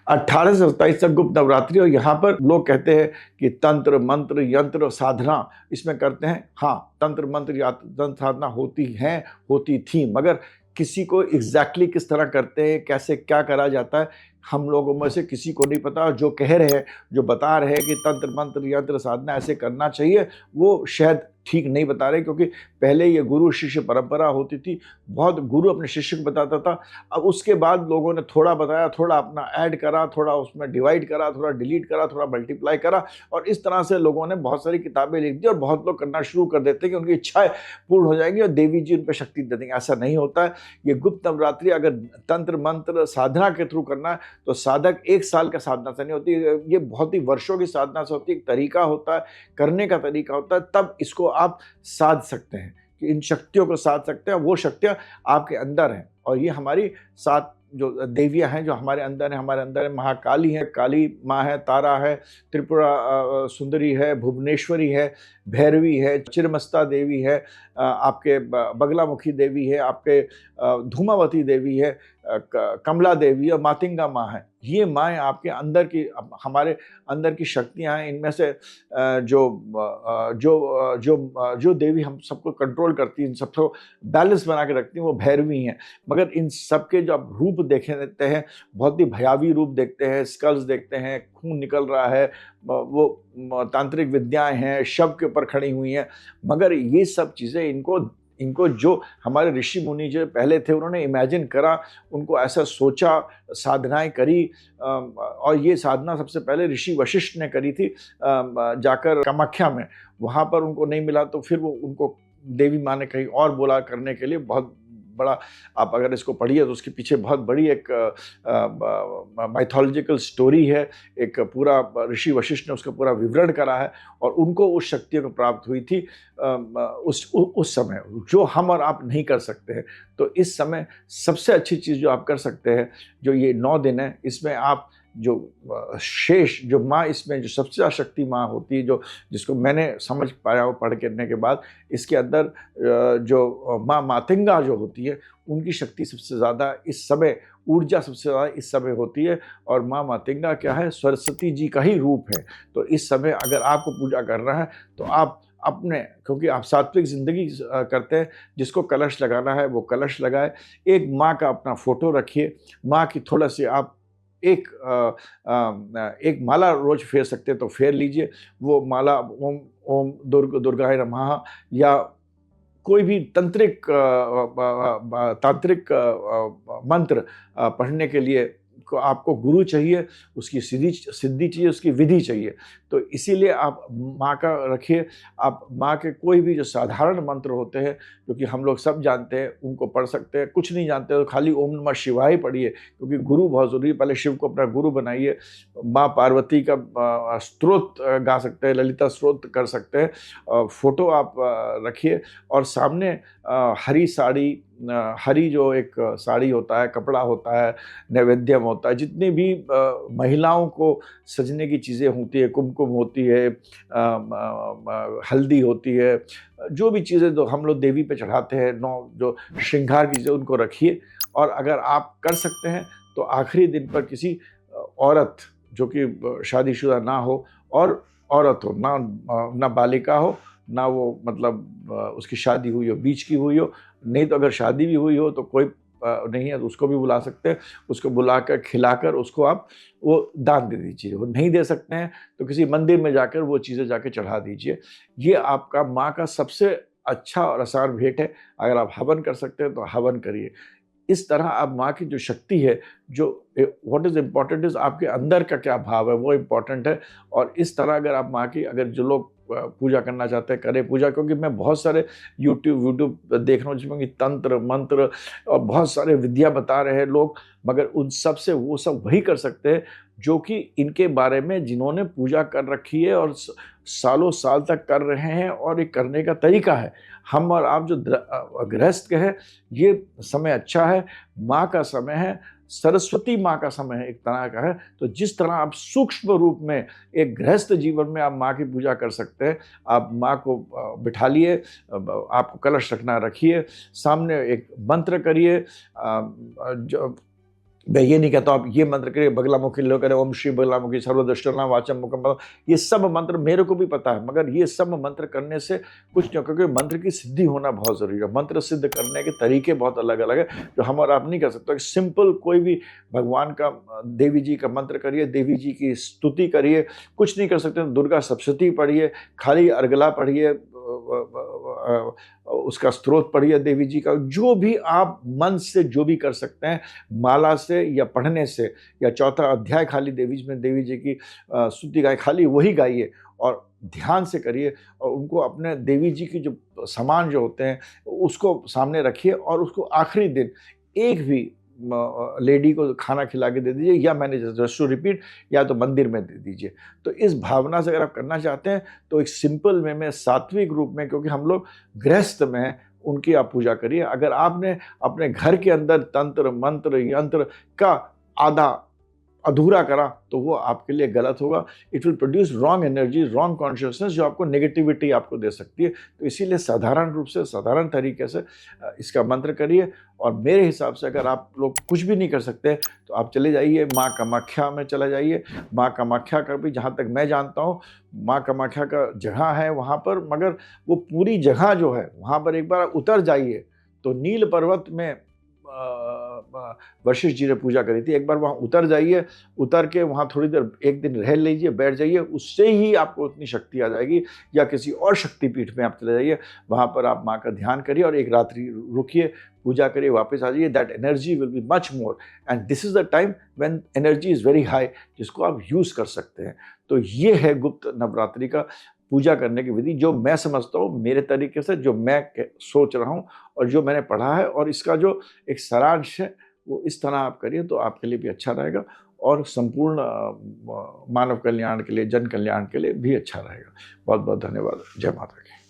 1827 तक गुप्त नवरात्रि। और यहाँ पर लोग कहते हैं कि तंत्र मंत्र यंत्र साधना इसमें करते हैं। हाँ, तंत्र मंत्र या तंत्र साधना होती थी, मगर किसी को एग्जैक्टली किस तरह करते हैं, कैसे क्या करा जाता है, हम लोगों में से किसी को नहीं पता। और जो कह रहे हैं, जो बता रहे हैं कि तंत्र मंत्र यंत्र साधना ऐसे करना चाहिए, वो शायद ठीक नहीं बता रहे, क्योंकि पहले ये गुरु शिष्य परंपरा होती थी। बहुत गुरु अपने शिष्य को बताता था। अब उसके बाद लोगों ने थोड़ा बताया, थोड़ा अपना ऐड करा, थोड़ा उसमें डिवाइड करा, थोड़ा डिलीट करा, थोड़ा मल्टीप्लाई करा, और इस तरह से लोगों ने बहुत सारी किताबें लिख दी। और बहुत लोग करना शुरू कर देते हैं कि उनकी इच्छाएं पूर्ण हो जाएंगी और देवी जी उन पर शक्ति दे देंगे। ऐसा नहीं होता है। ये गुप्त नवरात्रि अगर तंत्र मंत्र साधना के थ्रू करना है तो साधक 1 साल का साधना से नहीं होती, ये बहुत ही वर्षों की साधना से होती है। एक तरीका होता है, करने का तरीका होता है, तब इसको आप साध सकते हैं, कि इन शक्तियों को साध सकते हैं। वो शक्तियां आपके अंदर हैं, और ये हमारी 7 जो देवियां हैं जो हमारे अंदर है। महाकाली है, काली माँ है, तारा है, त्रिपुरा सुंदरी है, भुवनेश्वरी है, भैरवी है, चिरमस्ता देवी है, आपके बगलामुखी देवी है, आपके धूमावती देवी है, कमला देवी और मातिंगा माँ है। ये माएँ आपके अंदर की, हमारे अंदर की शक्तियाँ हैं। इनमें से जो देवी हम सबको कंट्रोल करती हैं, इन सबको बैलेंस बना के रखती हैं, वो भैरवी हैं। मगर इन सबके जो आप रूप देखे देते हैं, बहुत ही भयावी रूप देखते हैं, स्कल्स देखते हैं, खून निकल रहा है, वो तांत्रिक विद्याएं हैं, शव के ऊपर खड़ी हुई हैं। मगर ये सब चीज़ें इनको जो हमारे ऋषि मुनि जो पहले थे, उन्होंने इमेजिन करा, उनको ऐसा सोचा, साधनाएं करी। और ये साधना सबसे पहले ऋषि वशिष्ठ ने करी थी, जाकर कामाख्या में। वहाँ पर उनको नहीं मिला तो फिर वो उनको देवी माँ ने कहीं और बोला करने के लिए। बहुत बड़ा, आप अगर इसको पढ़िए तो उसके पीछे बहुत बड़ी एक माइथोलॉजिकल स्टोरी है। एक पूरा ऋषि वशिष्ठ ने उसका पूरा विवरण करा है, और उनको उस शक्तियों को प्राप्त हुई थी उस समय, जो हम और आप नहीं कर सकते हैं। तो इस समय सबसे अच्छी चीज़ जो आप कर सकते हैं, जो ये 9 दिन है, इसमें आप जो शेष जो माँ, इसमें जो सबसे ज़्यादा शक्ति माँ होती है, जो जिसको मैंने समझ पाया वो पढ़ करने के बाद, इसके अंदर जो माँ मातिंगा जो होती है, उनकी शक्ति सबसे ज़्यादा इस समय, ऊर्जा सबसे ज़्यादा इस समय होती है। और माँ मातिंगा क्या है, सरस्वती जी का ही रूप है। तो इस समय अगर आपको पूजा करना है तो आप अपने, क्योंकि आप सात्विक जिंदगी करते हैं, जिसको कलश लगाना है वो कलश लगाए। एक माँ का अपना फोटो रखिए, माँ की थोड़ा सी आप एक माला रोज फेर सकते हैं तो फेर लीजिए। वो माला ओम ओम दुर्गाय नमः या कोई भी तांत्रिक मंत्र पढ़ने के लिए को आपको गुरु चाहिए, उसकी सिद्धि चाहिए, उसकी विधि चाहिए। तो इसीलिए आप माँ का रखिए। आप माँ के कोई भी जो साधारण मंत्र होते हैं, जो कि हम लोग सब जानते हैं, उनको पढ़ सकते हैं। कुछ नहीं जानते तो खाली ओम नमः शिवाय पढ़िए, क्योंकि गुरु बहुत ज़रूरी है। पहले शिव को अपना गुरु बनाइए। माँ पार्वती का स्तोत्र गा सकते हैं, ललिता स्तोत्र कर सकते हैं। फोटो आप रखिए, और सामने हरी साड़ी, हरी जो एक साड़ी होता है, कपड़ा होता है, नैवेद्यम होता है, जितनी भी महिलाओं को सजने की चीज़ें होती है, कुमकुम होती है, हल्दी होती है, जो भी चीज़ें जो हम लोग देवी पे चढ़ाते हैं, 9 जो श्रृंगार की चीज़ें, उनको रखिए। और अगर आप कर सकते हैं तो आखिरी दिन पर किसी औरत जो कि शादीशुदा ना हो, और औरत हो ना बालिका हो, ना वो मतलब उसकी शादी हुई हो, बीच की हुई हो, नहीं तो अगर शादी भी हुई हो तो कोई नहीं है तो उसको भी बुला सकते हैं। उसको बुलाकर खिलाकर उसको आप वो दान दे दीजिए। वो नहीं दे सकते हैं तो किसी मंदिर में जाकर वो चीज़ें जाके चढ़ा दीजिए। ये आपका माँ का सबसे अच्छा और आसान भेंट है। अगर आप हवन कर सकते हैं तो हवन करिए। इस तरह आप माँ की जो शक्ति है, जो व्हाट इज़ इम्पॉर्टेंट इज़ आपके अंदर का क्या भाव है, वो इम्पॉर्टेंट है। और इस तरह अगर आप माँ की, अगर जो लोग पूजा करना चाहते हैं करें पूजा, क्योंकि मैं बहुत सारे यूट्यूब देख रहा हूँ जिसमें कि तंत्र मंत्र और बहुत सारे विद्या बता रहे हैं लोग, मगर उन सब से वो सब वही कर सकते हैं जो कि इनके बारे में जिन्होंने पूजा कर रखी है और सालों साल तक कर रहे हैं, और एक करने का तरीका है। हम और आप जो गृहस्थ के हैं, ये समय अच्छा है, माँ का समय है, सरस्वती माँ का समय है, एक तरह का है। तो जिस तरह आप सूक्ष्म रूप में एक गृहस्थ जीवन में आप माँ की पूजा कर सकते हैं, आप माँ को बिठा लिए, आपको कलश रखना रखिए, सामने एक मंत्र करिए, जो मैं ये नहीं कहता आप ये मंत्र करिए, बगलामुखी लो करें, ओम श्री बगलामुखी सर्वदृष्टनाम वाचम मुखम, ये सब मंत्र मेरे को भी पता है, मगर ये सब मंत्र करने से कुछ नहीं, क्योंकि मंत्र की सिद्धि होना बहुत जरूरी है। मंत्र सिद्ध करने के तरीके बहुत अलग अलग है, जो हम और आप नहीं कर सकते। सिंपल कोई भी भगवान का, देवी जी का मंत्र करिए, देवी जी की स्तुति करिए, कुछ नहीं कर सकते। दुर्गा सप्तशती पढ़िए, खाली अर्गला पढ़िए, उसका स्त्रोत पढ़िए देवी जी का, जो भी आप मन से जो भी कर सकते हैं, माला से या पढ़ने से, या चौथा अध्याय खाली देवी जी की स्तुति गाय, खाली वही गाइए और ध्यान से करिए। और उनको अपने देवी जी की जो सामान जो होते हैं उसको सामने रखिए, और उसको आखिरी दिन एक भी लेडी को खाना खिला के दे दीजिए, या मैंने जस्ट टू रिपीट, या तो मंदिर में दे दीजिए। तो इस भावना से अगर आप करना चाहते हैं तो एक सिंपल वे में, सात्विक रूप में, क्योंकि हम लोग गृहस्थ में हैं, उनकी आप पूजा करिए। अगर आपने अपने घर के अंदर तंत्र मंत्र यंत्र का आधा अधूरा करा तो वो आपके लिए गलत होगा। It will produce wrong energy, wrong consciousness, जो आपको नेगेटिविटी आपको दे सकती है। तो इसीलिए साधारण रूप से, साधारण तरीके से इसका मंत्र करिए। और मेरे हिसाब से अगर आप लोग कुछ भी नहीं कर सकते तो आप चले जाइए माँ कामाख्या में, चले जाइए। माँ कामाख्या का भी, जहाँ तक मैं जानता हूँ, माँ कामाख्या का जगह है वहाँ पर, मगर वो पूरी जगह जो है वहाँ पर एक बार उतर जाइए तो नील पर्वत में वशिष्ठ जी ने पूजा करी थी। एक बार वहाँ उतर जाइए, उतर के वहाँ थोड़ी देर एक दिन रह लीजिए, बैठ जाइए, उससे ही आपको उतनी शक्ति आ जाएगी। या किसी और शक्तिपीठ में आप चले जाइए, वहाँ पर आप माँ का ध्यान करिए और एक रात्रि रुकिए, पूजा करिए, वापस आ जाइए। That energy will be much more, and this is the time when energy is very high, जिसको आप यूज़ कर सकते हैं। तो ये है गुप्त नवरात्रि का पूजा करने की विधि, जो मैं समझता हूँ मेरे तरीके से, जो मैं सोच रहा हूँ और जो मैंने पढ़ा है। और इसका जो एक सारांश है वो इस तरह आप करिए तो आपके लिए भी अच्छा रहेगा, और संपूर्ण मानव कल्याण के लिए, जन कल्याण के लिए भी अच्छा रहेगा। बहुत बहुत धन्यवाद। जय माता की।